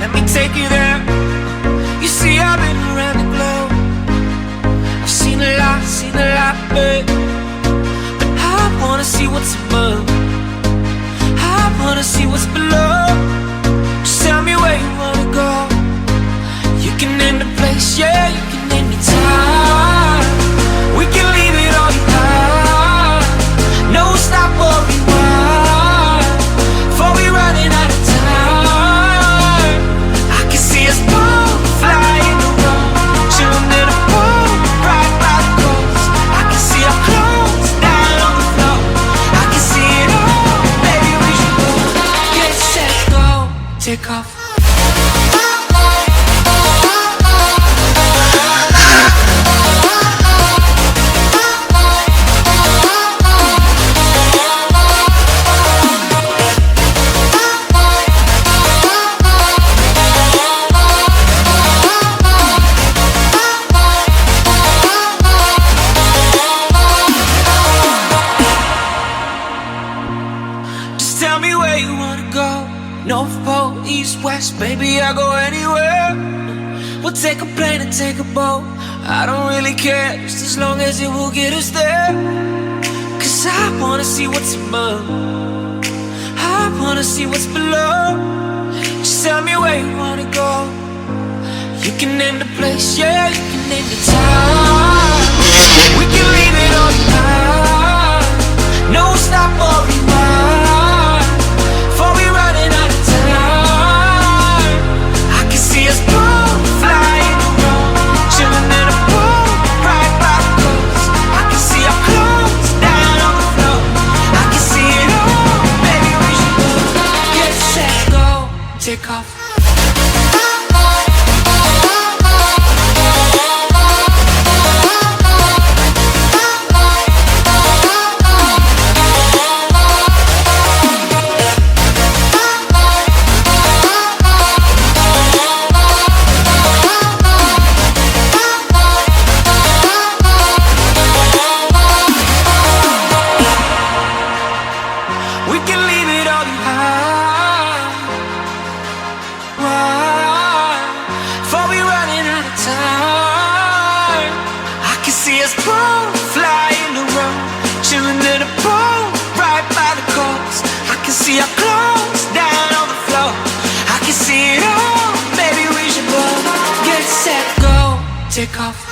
let me take you there. You see, I've been around the globe. I've seen a lot, babe. But I wanna see what's above. I wanna see what's below. Just tell me where you wanna go. You can name the place, yeah, you can name the time. We can leave it all behind. No stop or rewind. Before we running out of time. I can see us both flying around, chilling in a pool right by the coast. I can see our clothes down on the floor. I can see it all, baby, we should go. Get set, go, take off. Tell me where you wanna go. North Pole, East, West, baby, I'll go anywhere. We'll take a plane and take a boat. I don't really care, just as long as it will get us there. Cause I wanna see what's above. I wanna see what's below. Just tell me where you wanna go. You can name the place, yeah, you can name the time. We can leave it all behind. No stop or rewind. Before we running out of time. I can see us both flying around, chilling in a pool right by the coast. I can see our clothes down on the floor. I can see it all, baby, we should go. Get set, go, take off. We can leave it all behind. Why? Before we running out of time. I can see us both flying around, chilling in a pool right by the coast. I can see our clothes down on the floor. I can see it all, baby, we should both get set, go, take off.